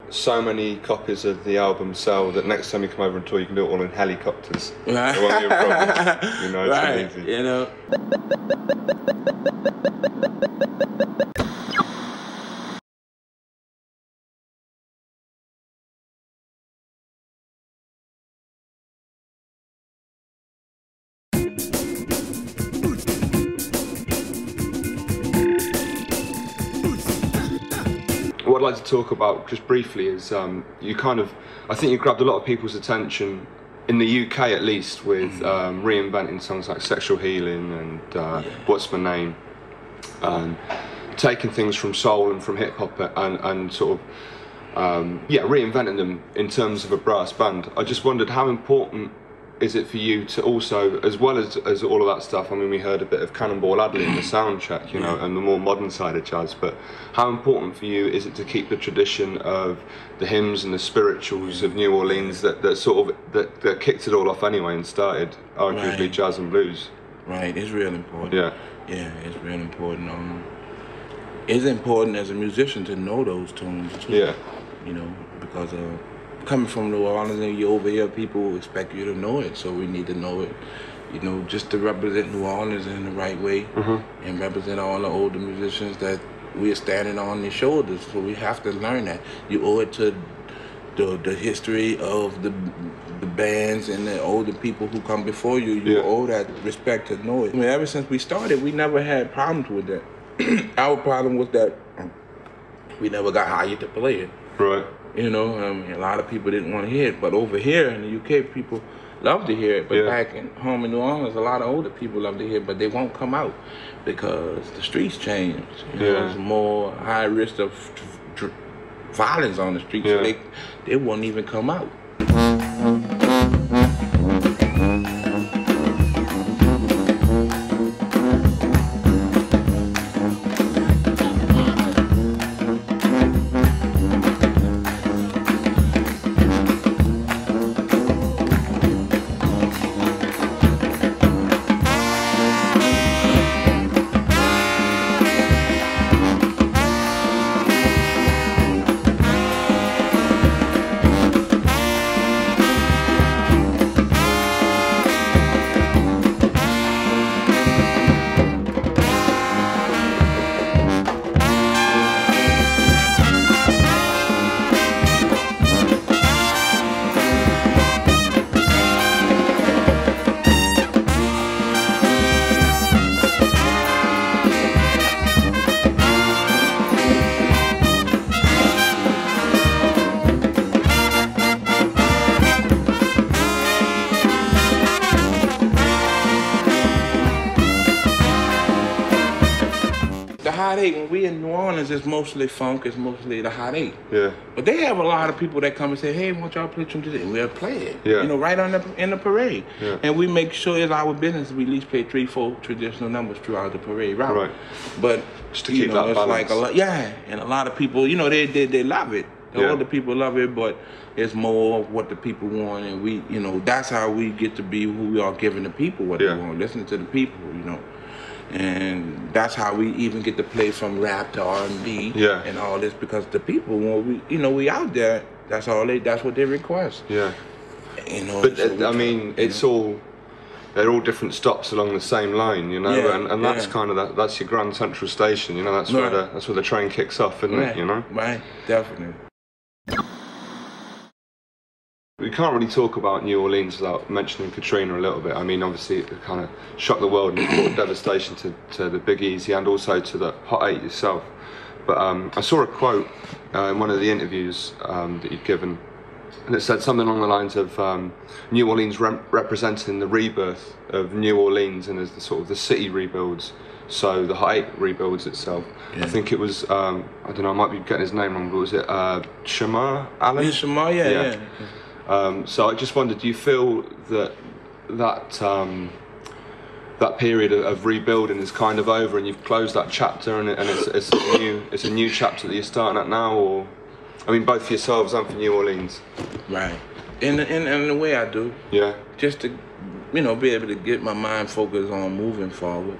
so many copies of the album sell that next time you come over and tour, you can do it all in helicopters. Right. It won't be a problem. You know, it's right. amazing. You know. What I'd like to talk about just briefly is you kind of, I think you grabbed a lot of people's attention in the UK at least with reinventing songs like Sexual Healing and What's My Name, and taking things from soul and from hip hop and sort of reinventing them in terms of a brass band. I just wondered how important is it for you to also, as well as all of that stuff, I mean, we heard a bit of Cannonball Adderley in the sound check, you know, and the more modern side of jazz, but how important for you is it to keep the tradition of the hymns and the spirituals of New Orleans that kicked it all off anyway and started arguably jazz and blues? Right, it's real important. Yeah. Yeah, it's real important. It's important as a musician to know those tunes too. Yeah. You know, because coming from New Orleans and you over here, people expect you to know it, so we need to know it, you know, just to represent New Orleans in the right way and represent all the older musicians that we are standing on their shoulders. So we have to learn that. You owe it to the history of the bands and the older people who come before you. You owe that respect to know it. I mean, ever since we started, we never had problems with that. Our problem was that we never got hired to play it. Right. You know, a lot of people didn't want to hear it, but over here in the UK, people love to hear it. But back in home in New Orleans, a lot of older people love to hear it, but they won't come out because the streets changed. You know, there's more high risk of violence on the streets, so they won't even come out. Hot 8, when we in New Orleans, it's mostly funk, it's mostly the Hot 8. Yeah. But they have a lot of people that come and say, hey, won't y'all play some today? And we'll play it. Yeah. You know, right in the parade. Yeah. And we make sure it's our business we at least play 3-4 traditional numbers throughout the parade route. Right. But just to keep that it's balance. like and a lot of people, you know, they love it. The older people love it, but it's more of what the people want, and we, you know, that's how we get to be who we are, giving the people what they want, listening to the people, you know. And that's how we even get to play from rap to R&B and all this, because the people, when we out there, that's what they request. Yeah. You know. But so I mean, they're all different stops along the same line, you know, and that's kind of that's your Grand Central Station, you know. That's where the train kicks off, isn't it? You know. Right. Definitely. We can't really talk about New Orleans without mentioning Katrina a little bit. I mean, obviously it kind of shocked the world and it brought devastation to the Big Easy and also to the Hot 8 yourself. But I saw a quote in one of the interviews that you'd given, and it said something along the lines of New Orleans representing the rebirth of New Orleans, and as the sort of the city rebuilds, so the Hot 8 rebuilds itself. I think it was, I don't know, I might be getting his name wrong, but was it Shamar Allen? Yeah, Shamar, yeah. So I just wondered, do you feel that period of rebuilding is kind of over and you've closed that chapter, and it's a new chapter that you're starting at now, or I mean both for yourselves and for New Orleans? Right. In the way I do. Yeah. Just to, you know, be able to get my mind focused on moving forward.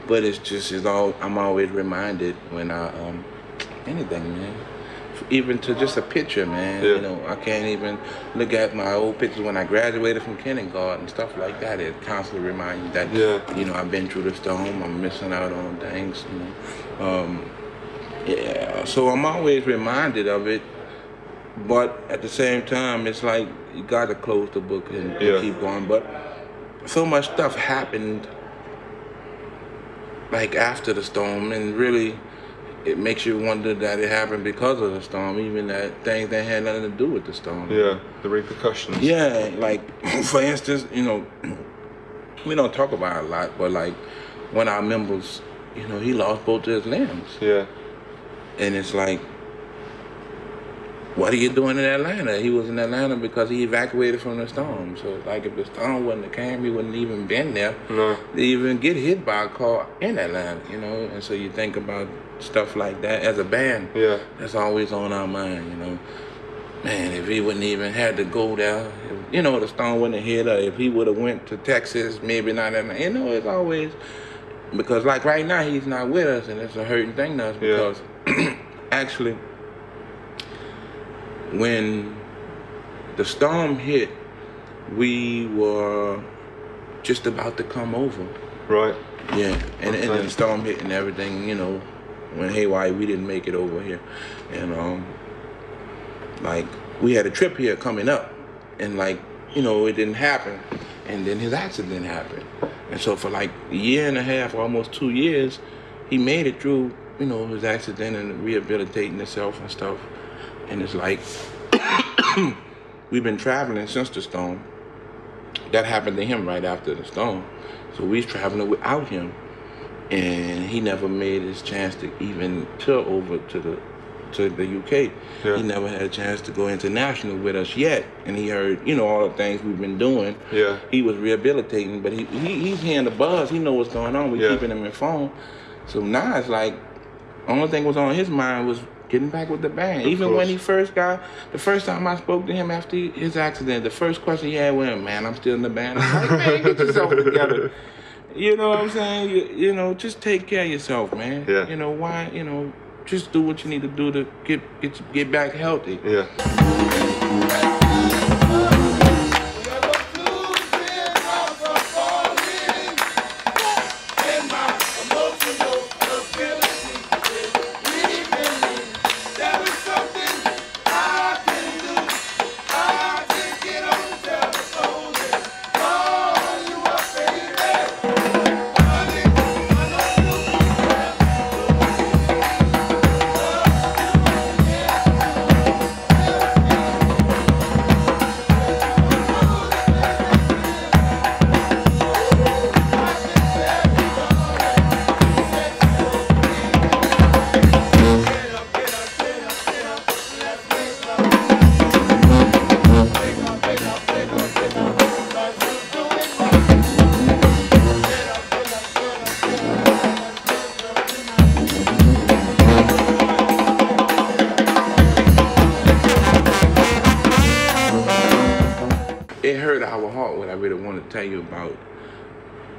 But I'm always reminded when anything, man. even to just a picture, man. Yeah. You know, I can't even look at my old pictures when I graduated from kindergarten, stuff like that. It constantly reminds me that, you know, I've been through the storm. I'm missing out on things, you know. Yeah, so I'm always reminded of it, but at the same time, it's like you got to close the book and keep going. But so much stuff happened, like after the storm, and really, it makes you wonder that it happened because of the storm, even that things that had nothing to do with the storm. Yeah, the repercussions. Yeah, like for instance, you know, we don't talk about it a lot, but like one of our members, you know, he lost both of his limbs. Yeah. And it's like, what are you doing in Atlanta? He was in Atlanta because he evacuated from the storm. So like if the storm wouldn't have came, he wouldn't even been there. No. To even get hit by a car in Atlanta, you know? And so you think about stuff like that as a band. Yeah. That's always on our mind, you know? Man, if he wouldn't even had to go there, if, you know, the storm wouldn't have hit, or if he would have went to Texas, maybe not Atlanta. You know, it's always, because like right now he's not with us, and it's a hurting thing to us because actually, when the storm hit, we were just about to come over. Right. Yeah, and then the storm hit and everything, you know, went haywire. We didn't make it over here. And like, we had a trip here coming up, and like, you know, it didn't happen. And then his accident happened. And so for like a year and a half, almost 2 years, he made it through, you know, his accident and rehabilitating himself and stuff. And it's like, we've been traveling since the storm. That happened to him right after the storm. So we was traveling without him. And he never made his chance to even tour over to the UK. Yeah. He never had a chance to go international with us yet. And he heard, you know, all the things we've been doing. Yeah. He was rehabilitating, but he's hearing the buzz. He know what's going on. We're keeping him informed. So now it's like, only thing was on his mind was getting back with the band. Even when he first got, the first time I spoke to him after his accident, the first question he had was, man, I'm still in the band. I'm like, man, get yourself together. You know what I'm saying? You know, just take care of yourself, man. Yeah. You know, why, you know, just do what you need to do to get back healthy. Yeah. It hurt our heart what I really want to tell you about,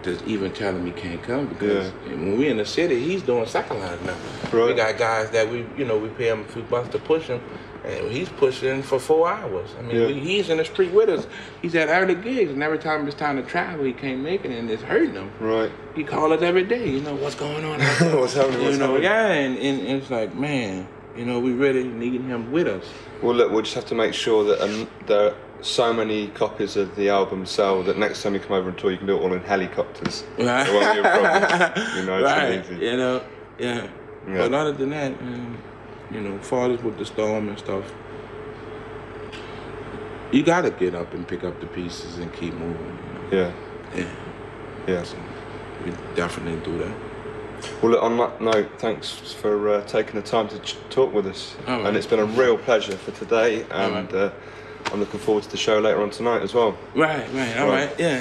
just even telling me can't come, because when we in the city, he's doing second line now. Right. We got guys that we pay him a few bucks to push him, and he's pushing for 4 hours. I mean, he's in the street with us. He's at early gigs, and every time it's time to travel, he can't make it, and it's hurting him. Right. He calls us every day. You know, what's going on? What's happening? You know, and it's like, man, you know, we really need him with us. Well, look, we'll just have to make sure that there so many copies of the album sell that next time you come over and tour, you can do it all in helicopters. Right. It won't be a problem. You know, it's easy. You know, But other than that, you know, far as with the storm and stuff, you gotta get up and pick up the pieces and keep moving. You know? Yeah. So we definitely do that. Well, look, on that note, thanks for taking the time to talk with us. Right. And it's been a real pleasure for today, and I'm looking forward to the show later on tonight as well. Right, all right, yeah.